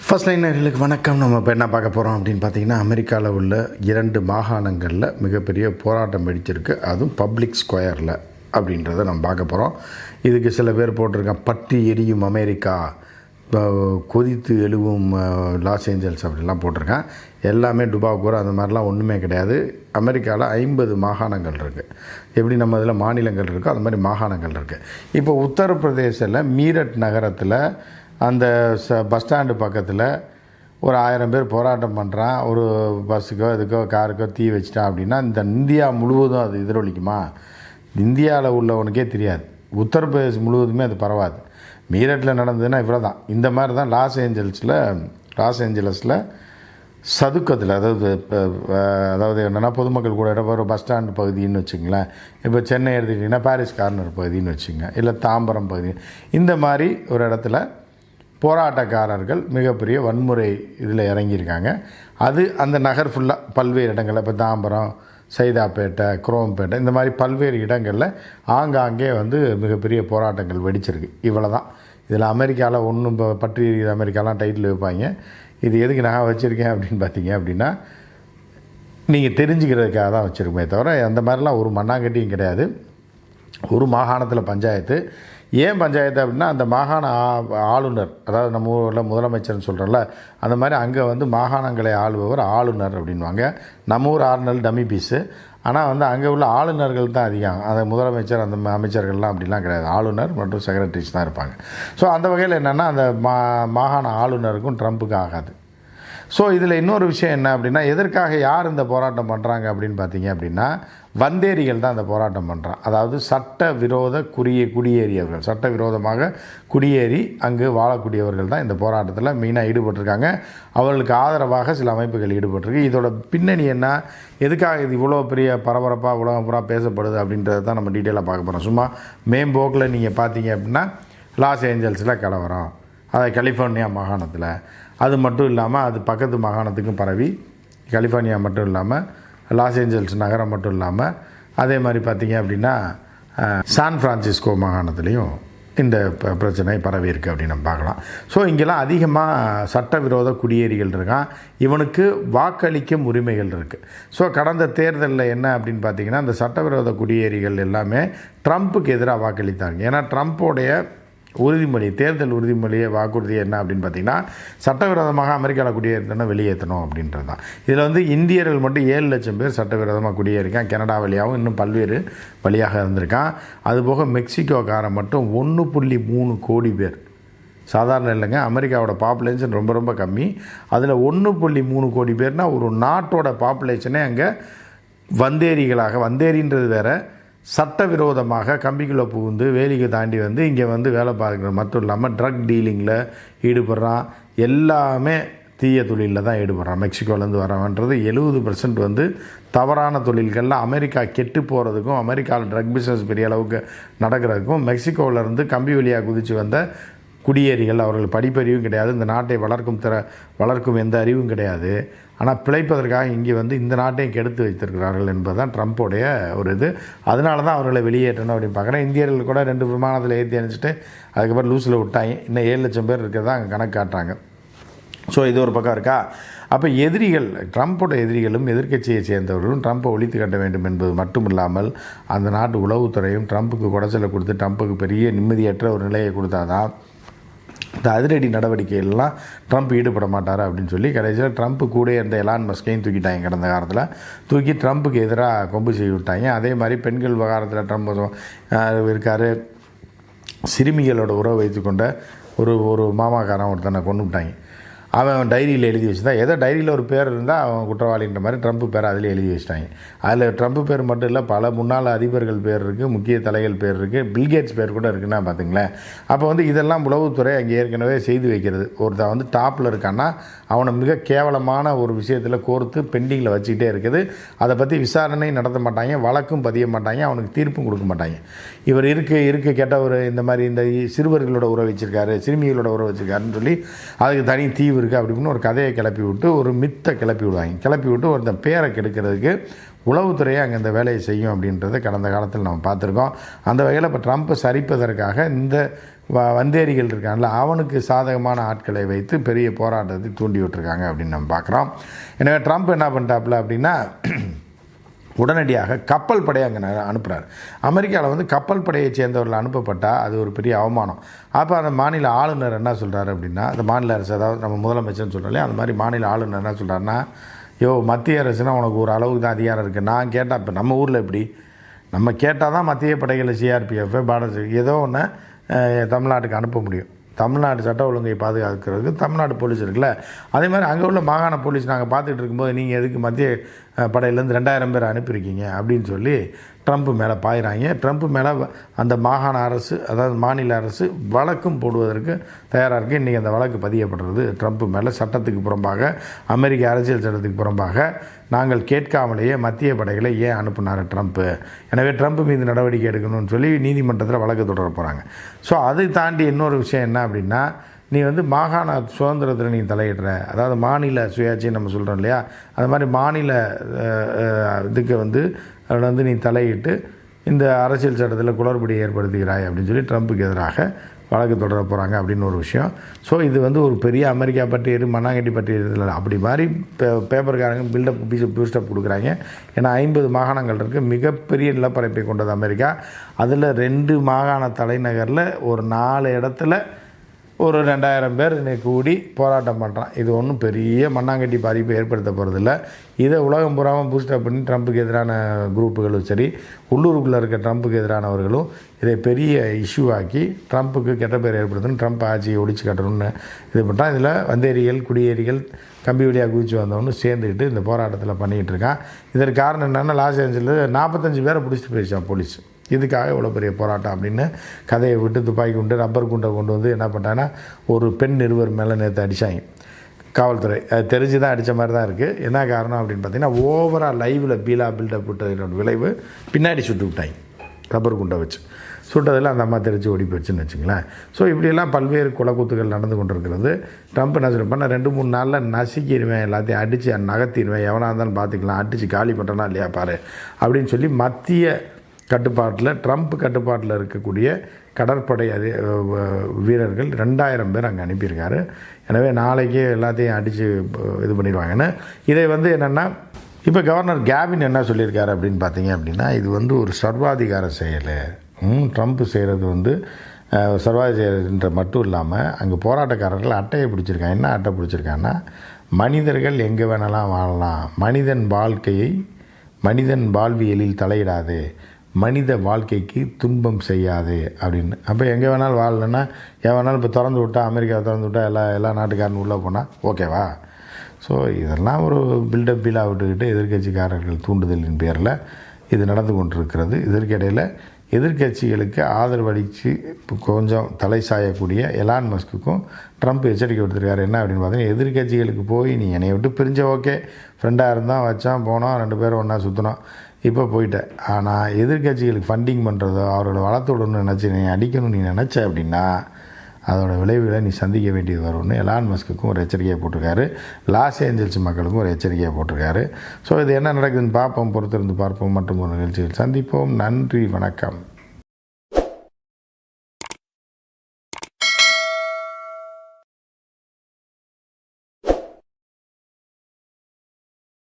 First லைனர்களுக்கு வணக்கம். நம்ம இப்போ என்ன பார்க்க போகிறோம் அப்படின்னு பார்த்தீங்கன்னா, அமெரிக்காவில் உள்ள 2 மாகாணங்களில் மிகப்பெரிய போராட்டம் வெடிச்சிருக்கு. அதுவும் பப்ளிக் ஸ்கொயரில் அப்படின்றத நம்ம பார்க்க போகிறோம். இதுக்கு சில பேர் போட்டிருக்காங்க, பற்றி எரியும் அமெரிக்கா, கொதித்து எழுவும் லாஸ் ஏஞ்சல்ஸ் அப்படிலாம் போட்டிருக்கேன். எல்லாமே டுபாக்கூர் அந்த மாதிரிலாம் ஒன்றுமே கிடையாது. அமெரிக்காவில் 50 மாகாணங்கள் இருக்குது. எப்படி நம்ம இதில் மாநிலங்கள் இருக்கோ அது மாதிரி மாகாணங்கள் இருக்குது. இப்போ உத்தரப்பிரதேசில் மீரட் நகரத்தில் அந்த பஸ் ஸ்டாண்டு பக்கத்தில் ஒரு 1000 பேர் போராட்டம் பண்ணுறான். ஒரு பஸ்ஸுக்கோ இதுக்கோ காருக்கோ தீ வச்சிட்டான் அப்படின்னா இந்த இந்தியா முழுவதும் அது எதிரொலிக்குமா? இந்தியாவில் உள்ளவனுக்கே தெரியாது. உத்தரப்பிரதேசம் முழுவதுமே அது பரவாது. மீரட்டில் நடந்ததுன்னா இவ்வளோ தான். இந்த மாதிரி தான் லாஸ் ஏஞ்சலஸில் சதுக்கத்தில், அதாவது என்னென்னா பொதுமக்கள் கூட ஒரு பஸ் ஸ்டாண்டு பகுதின்னு வச்சுங்களேன். இப்போ சென்னை எடுத்துக்கிட்டிங்கன்னா பாரிஸ் கார்னர் பகுதின்னு வச்சுங்க, இல்லை தாம்பரம் பகுதி, இந்த மாதிரி ஒரு இடத்துல போராட்டக்காரர்கள் மிகப்பெரிய வன்முறை இதில் இறங்கியிருக்காங்க. அது அந்த நகர் ஃபுல்லாக பல்வேறு இடங்களில், இப்போ தாம்பரம், சைதாப்பேட்டை, குரோம்பேட்டை, இந்த மாதிரி பல்வேறு இடங்களில் ஆங்காங்கே மிகப்பெரிய போராட்டங்கள் வெடிச்சிருக்கு. இவ்வளோ தான். இதில் அமெரிக்காவில் ஒன்றும் இப்போ பற்றி அமெரிக்காலாம் டைட்டில் வைப்பாங்க. இது எதுக்கு நான் வச்சுருக்கேன் அப்படின்னு பார்த்தீங்க அப்படின்னா, நீங்கள் தெரிஞ்சுக்கிறதுக்காக தான் வச்சுருக்கோமே தவிர அந்த மாதிரிலாம் ஒரு மண்ணாங்கட்டியும் கிடையாது. ஒரு மாகாணத்தில் பஞ்சாயத்து. ஏன் பஞ்சாயத்து அப்படின்னா, அந்த மாகாண ஆளுநர், அதாவது நம்ம ஊரில் முதலமைச்சர்னு சொல்கிறோம்ல, அந்த மாதிரி அங்கே மாகாணங்களை ஆளுபவர் ஆளுநர் அப்படின்வாங்க. நம்ம ஊர் ஆளுநர் டம்மி பீஸு. ஆனால் அங்கே உள்ள ஆளுநர்கள் தான் அதிகம். அந்த முதலமைச்சர் அந்த அமைச்சர்கள்லாம் அப்படிலாம் கிடையாது. ஆளுநர் மற்றும் செக்ரட்டரிஸ் தான் இருப்பாங்க. ஸோ அந்த வகையில் என்னென்னா, அந்த மாகாண ஆளுநருக்கும் ட்ரம்ப்புக்கும் ஆகாது. ஸோ இதில் இன்னொரு விஷயம் என்ன அப்படின்னா, எதற்காக யார் இந்த போராட்டம் பண்ணுறாங்க அப்படின்னு பார்த்தீங்க அப்படின்னா, வந்தேரிகள் தான் இந்த போராட்டம் பண்ணுறான். அதாவது சட்டவிரோத குடியேறியவர்கள், சட்டவிரோதமாக குடியேறி அங்கு வாழக்கூடியவர்கள் தான் இந்த போராட்டத்தில் மெயினாக ஈடுபட்டிருக்காங்க. அவர்களுக்கு ஆதரவாக சில அமைப்புகள் ஈடுபட்டிருக்கு. இதோட பின்னணி என்ன, எதுக்காக இது இவ்வளோ பெரிய பரபரப்பாக உலகம் பூரா பேசப்படுது அப்படின்றத தான் நம்ம டீட்டெயிலாக பார்க்க போகிறோம். சும்மா மேம்போக்கில் நீங்கள் பார்த்தீங்க அப்படின்னா, லாஸ் ஏஞ்சல்ஸில் கலவரம், அதை கலிஃபோர்னியா மாகாணத்தில், அது மட்டும் இல்லாமல் அது பக்கத்து மாகாணத்துக்கும் பரவி, கலிஃபோர்னியா மட்டும் இல்லாமல் லாஸ் ஏஞ்சல்ஸ் நகரம் மட்டும் இல்லாமல் அதே மாதிரி பார்த்திங்க அப்படின்னா சான் ஃப்ரான்சிஸ்கோ மாகாணத்துலேயும் இந்த பிரச்சனை பரவி இருக்குது அப்படின்னு நம்ம பார்க்கலாம். ஸோ இங்கெல்லாம் அதிகமாக சட்டவிரோத குடியேறிகள் இருக்கான். இவனுக்கு வாக்களிக்கும் உரிமைகள் இருக்குது. ஸோ கடந்த தேர்தலில் என்ன அப்படின்னு பார்த்திங்கன்னா, இந்த சட்டவிரோத குடியேறிகள் எல்லாமே ட்ரம்ப்புக்கு எதிராக வாக்களித்தாங்க. ஏன்னா ட்ரம்ப்போடைய உறுதிமொழி, தேர்தல் உறுதிமொழியை வாக்குறுதி என்ன அப்படின்னு பார்த்திங்கன்னா, சட்டவிரோதமாக அமெரிக்காவில் குடியேற்றணும், வெளியேற்றணும் அப்படின்றது தான். இதில் இந்தியர்கள் மட்டும் 7 லட்சம் பேர் சட்டவிரோதமாக குடியேறிக்கான். கனடா வழியாகவும் இன்னும் பல்வேறு வழியாக இருந்திருக்கான். அதுபோக மெக்சிகோக்காரன் மட்டும் 1.3 கோடி பேர். சாதாரண இல்லைங்க, அமெரிக்காவோட பாப்புலேஷன் ரொம்ப ரொம்ப கம்மி. அதில் 1.3 கோடி பேர்னால் ஒரு நாட்டோட பாப்புலேஷனே அங்கே வந்தேரின்றது வேறு, சட்டவிரோதமாக கம்பிக்குள்ளே புகுந்து வேலிக்கு தாண்டி இங்கே வேலை பார்க்குற மட்டும் இல்லாமல் ட்ரக் டீலிங்கில் ஈடுபடுறான். எல்லாமே தீய தொழிலில் தான் ஈடுபடுறான். மெக்சிகோலேருந்து வரவன்றது 70% தவறான தொழில்களில் அமெரிக்கா கெட்டு போகிறதுக்கும், அமெரிக்காவில் ட்ரக் பிஸ்னஸ் பெரிய அளவுக்கு நடக்கிறதுக்கும் மெக்சிகோவிலேருந்து கம்பி வழியாக குதித்து வந்த குடியேறிகள். அவர்கள் படிப்பறிவும் கிடையாது, இந்த நாட்டை வளர்க்கும் எந்த அறிவும் கிடையாது. ஆனால் பிழைப்பதற்காக இங்கே இந்த நாட்டையும் கெடுத்து வைத்திருக்கிறார்கள் என்பதுதான் ட்ரம்ப்போடைய ஒரு இது. அதனால தான் அவர்களை வெளியேற்றணும் அப்படின்னு பார்க்குறேன். இந்தியர்கள் கூட 2 விமானத்தில் ஏற்றி அனுப்பிச்சிட்டு அதுக்கப்புறம் லூஸில் விட்டாங்க. இன்னும் 7 லட்சம் பேர் இருக்கிறதா அங்கே கணக்கு காட்டுறாங்க. ஸோ இது ஒரு பக்கம் இருக்கா. அப்போ ட்ரம்ப்போட எதிரிகளும் எதிர்க்கட்சியை சேர்ந்தவர்களும் ட்ரம்ப்பை ஒழித்து கட்ட வேண்டும் என்பது மட்டும் இல்லாமல், அந்த நாட்டு உளவுத்துறையும் ட்ரம்ப்புக்கு குடைச்சலை கொடுத்து ட்ரம்ப்புக்கு பெரிய நிம்மதியற்ற ஒரு நிலையை கொடுத்தாதான் இந்த அதிரடி நடவடிக்கைகள்லாம் ட்ரம்ப் ஈடுபட மாட்டார் அப்படின்னு சொல்லி கடைசியில் ட்ரம்ப்பு கூட இருந்த எலான் மஸ்கையும் தூக்கிட்டாங்க. கடந்த காலத்தில் தூக்கி ட்ரம்ப்புக்கு எதிராக கொம்பு செய்ய விட்டாங்க. அதே மாதிரி பெண்கள் விவகாரத்தில் ட்ரம்ப் இருக்கார். சிறுமிகளோட உறவு வைத்துக்கொண்ட ஒரு மாமாக்காரன் ஒருத்தனை கொண்டு விட்டாங்க. அவன் டைரியில் எழுதி வச்சுதான், ஏதோ டைரியில் ஒரு பேர் இருந்தால் அவன் குற்றவாளின்ற மாதிரி ட்ரம்ப்பு பேர் அதில் எழுதி வச்சுட்டாங்க. அதில் ட்ரம்ப்பு பேர் மட்டும் இல்லை, பல முன்னாள் அதிபர்கள் பேர் இருக்குது, முக்கிய தலைகள் பேர் இருக்குது, பில்கேட்ஸ் பேர் கூட இருக்குன்னா பார்த்துங்களேன். அப்போ இதெல்லாம் உளவுத்துறை அங்கே ஏற்கனவே செய்து வைக்கிறது. ஒருத்தன் டாப்பில் இருக்கான்னா அவனை மிக கேவலமான ஒரு விஷயத்தில் கோர்த்து பெண்டிங்கில் வச்சுக்கிட்டே இருக்குது. அதை பற்றி விசாரணை நடத்த மாட்டாங்க, வழக்கும் பதிய மாட்டாங்க, அவனுக்கு தீர்ப்பும் கொடுக்க மாட்டாங்க. இவர் இருக்க கெட்டவர், இந்த மாதிரி இந்த சிறுவர்களோட உறவு வச்சுருக்காரு, சிறுமிகளோட உறவு வச்சுருக்காருன்னு சொல்லி அதுக்கு தனி தீவு இருக்குது அப்படின்னு ஒரு கதையை கிளப்பி விட்டு, ஒரு மித்தை கிளப்பி விடுவாங்க. கிளப்பி விட்டு ஒருத்தன் பேரை கெடுக்கிறதுக்கு உளவுத்துறையை அங்கே இந்த வேலையை செய்யும் அப்படின்றத கடந்த காலத்தில் நம்ம பார்த்துருக்கோம். அந்த வகையில் இப்போ ட்ரம்ப்பை சரிப்பதற்காக இந்த வந்தேரிகள் இருக்காங்கல்ல, அவனுக்கு சாதகமான ஆட்களை வைத்து பெரிய போராட்டத்தை தூண்டி விட்டுருக்காங்க அப்படின்னு நம்ம பார்க்குறோம். எனவே ட்ரம்ப் என்ன பண்ணிட்டாப்புல அப்படின்னா, உடனடியாக கப்பல் படையை அங்கே அனுப்புகிறார். அமெரிக்காவில் கப்பல் படையை சேர்ந்தவர்கள் அனுப்பப்பட்டால் அது ஒரு பெரிய அவமானம். அப்போ அந்த மாநில ஆளுநர் என்ன சொல்கிறாரு அப்படின்னா, அந்த மாநில அரசு, அதாவது நம்ம முதலமைச்சர்னு சொல்கிறோம், அந்த மாதிரி மாநில ஆளுநர் என்ன சொல்கிறாருன்னா, மத்திய அரசுனா உனக்கு ஒரு அளவுக்கு தான் அதிகாரம் இருக்குது. நான் கேட்டால் இப்போ நம்ம ஊரில் எப்படி, நம்ம கேட்டால் தான் மத்திய படைகளில் சிஆர்பிஎஃப் பார்டர் ஏதோ ஒன்று தமிழ்நாட்டுக்கு அனுப்ப முடியும். தமிழ்நாடு சட்ட ஒழுங்கை பாதுகாக்கிறதுக்கு தமிழ்நாடு போலீஸ் இருக்குல்ல, அதே மாதிரி அங்கே உள்ள மாகாண போலீஸ் நாங்கள் பார்த்துட்டு இருக்கும்போது நீங்கள் எதுக்கு மத்திய படையிலேருந்து 2000 பேர் அனுப்பியிருக்கீங்க அப்படின்னு சொல்லி ட்ரம்ப் மேலே பாயிறாங்க. ட்ரம்ப் மேலே அந்த மாகாண அரசு, அதாவது மாநில அரசு வழக்கும் போடுவதற்கு தயாராக இருக்குது. இன்றைக்கி அந்த வழக்கு பதியப்படுறது ட்ரம்ப் மேலே. சட்டத்துக்கு புறம்பாக, அமெரிக்க அரசியல் சட்டத்துக்கு புறம்பாக நாங்கள் கேட்காமலேயே மத்திய படைகளை ஏன் அனுப்புனார் ட்ரம்ப்பு, எனவே ட்ரம்ப் மீது நடவடிக்கை எடுக்கணும்னு சொல்லி நீதிமன்றத்தில் வழக்கு தொடர போகிறாங்க. ஸோ அதை தாண்டி இன்னொரு விஷயம் என்ன அப்படின்னா, நீ மாகாண சுதந்திரத்தில் நீ தலையிடுற, அதாவது மாநில சுயாட்சின்னு நம்ம சொல்கிறோம் இல்லையா, அது மாதிரி மாநில இதுக்கு அதில் நீ தலையிட்டு இந்த அரசியல் சட்டத்தில் குளறுபடியை ஏற்படுத்துகிறாய் அப்படின்னு சொல்லி ட்ரம்ப்புக்கு எதிராக வழக்கு தொடர போகிறாங்க அப்படின்னு ஒரு விஷயம். ஸோ இது ஒரு பெரிய அமெரிக்கா பற்றியது, மண்ணாங்கட்டி பற்றியது இல்லை. அப்படி மாதிரி பேப்பர்காரங்க பூஸ்டப் கொடுக்குறாங்க. ஏன்னா 50 மாகாணங்கள் இருக்குது, மிகப்பெரிய நிலப்பரப்பை கொண்டது அமெரிக்கா. அதில் 2 மாகாண தலைநகரில் ஒரு 4 இடத்துல ஒரு 2000 பேர் கூடி போராட்டம் பண்ணுறான். இது ஒன்றும் பெரிய மண்ணாங்கட்டி பாதிப்பை ஏற்படுத்த போகிறதில்ல. இதை உலகம் பூராமல் பூஸ்டப் பண்ணி ட்ரம்ப்புக்கு எதிரான குரூப்புகளும் சரி, உள்ளூருக்குள்ளே இருக்க ட்ரம்ப்புக்கு எதிரானவர்களும் இதை பெரிய இஷ்யூ ஆக்கி ட்ரம்ப்புக்கு கெட்ட பேர் ஏற்படுத்தணும், ட்ரம்ப் ஆட்சியை ஒழிச்சு கட்டணும்னு இது பண்ணுறான். இதில் வந்தேரிகள், குடியேறிகள், கம்பி வழியாக குதிச்சு வந்தவனு சேர்ந்துக்கிட்டு இந்த போராட்டத்தில் பண்ணிகிட்டு இருக்கான். இதற்கு காரணம் என்னென்னா, லாஸ் ஏஞ்சலில் 45 பேரை பிடிச்சிட்டு போயிடுச்சான் போலீஸ். இதுக்காக இவ்வளோ பெரிய போராட்டம் அப்படின்னு கதையை விட்டு துப்பாக்கி குண்டு, ரப்பர் குண்டை கொண்டு என்ன பண்ணிட்டாங்கன்னா, ஒரு பெண் நிருபர் மேலே நேற்று அடித்தாங்க காவல்துறை. அது தெரிஞ்சு தான் அடித்த மாதிரி தான் இருக்குது. என்ன காரணம் அப்படின்னு பார்த்தீங்கன்னா, ஓவராக லைவில் பில்டப் விட்டதோட விளைவு பின்னாடி சுட்டு விட்டாங்க ரப்பர் குண்டை வச்சு. சுட்டதில் அந்த அம்மா தெரிஞ்சு ஓடி போயிடுச்சுன்னு வச்சுங்களேன். ஸோ இப்படியெல்லாம் பல்வேறு கொலைக்கூத்துகள் நடந்து கொண்டிருக்கிறது. ட்ரம்ப் என்ன சொல்லிப்பா, நான் 2-3 நாளில் நசுக்கிடுவேன், எல்லாத்தையும் அடித்து நகர்த்திடுவேன், எவனாக இருந்தாலும் பார்த்துக்கலாம், அடித்து காலி பண்ணுறனா இல்லையா பாரு அப்படின்னு சொல்லி மத்திய கட்டுப்பாட்டில், ட்ரம்ப் கட்டுப்பாட்டில் இருக்கக்கூடிய கடற்படை வீரர்கள் 2000 பேர் அங்கே அனுப்பியிருக்காரு. எனவே நாளைக்கே எல்லாத்தையும் அடித்து இது பண்ணிடுவாங்கன்னு. இதை என்னென்னா, இப்போ கவர்னர் கேவின் என்ன சொல்லியிருக்காரு அப்படின்னு பார்த்தீங்க அப்படின்னா, இது ஒரு சர்வாதிகார செயல். ட்ரம்ப் செய்கிறது சர்வாதிகாரன்ற மட்டும் இல்லாமல், அங்கே போராட்டக்காரர்கள் அட்டையை பிடிச்சிருக்காங்க. என்ன அட்டை பிடிச்சிருக்காங்கன்னா, மனிதர்கள் எங்கே வேணாலும் வாழலாம், மனிதன் வாழ்வியலில் தலையிடாது, மனித வாழ்க்கைக்கு துன்பம் செய்யாது அப்படின்னு. அப்போ எங்கே வேணாலும் வாழலைன்னா, என் வேணாலும் இப்போ திறந்து விட்டால், அமெரிக்காவை திறந்து விட்டால் எல்லா நாட்டுக்காரனும் உள்ளே போனால் ஓகேவா? ஸோ இதெல்லாம் ஒரு பில்டப் பீலாக விட்டுக்கிட்டு எதிர்க்கட்சிக்காரர்கள் தூண்டுதலின் பேரில் இது நடந்து கொண்டிருக்கிறது. இதற்கிடையில் எதிர்க்கட்சிகளுக்கு ஆதரவளித்து கொஞ்சம் தலை சாயக்கூடிய எலான் மஸ்க்குக்கும் ட்ரம்ப் எச்சரிக்கை விடுத்திருக்காரு. என்ன அப்படின்னு பார்த்தீங்கன்னா, எதிர்க்கட்சிகளுக்கு போய் நீ என்னை விட்டு பிரிஞ்ச ஓகே, ஃப்ரெண்டாக இருந்தால் வச்சான் போனோம், 2 பேரும் ஒன்றா சுற்றினோம், இப்போ போயிட்டேன். ஆனால் எதிர்க்கட்சிகளுக்கு ஃபண்டிங் பண்ணுறதோ, அவரோட வளர்த்து விடணும்னு நினச்சி நீ அடிக்கணும்னு நீ நினச்ச அப்படின்னா அதோட விளைவுகளை நீ சந்திக்க வேண்டியது வரும்னு எலான் மஸ்க்குக்கும் ஒரு எச்சரிக்கையை போட்டிருக்காரு. லாஸ் ஏஞ்சல்ஸ் மக்களுக்கும் ஒரு எச்சரிக்கையை போட்டிருக்காரு. ஸோ இது என்ன நடக்குதுன்னு பார்ப்போம், பொறுத்திருந்து பார்ப்போம். மற்றும் ஒரு நிகழ்ச்சியில் சந்திப்போம். நன்றி, வணக்கம்.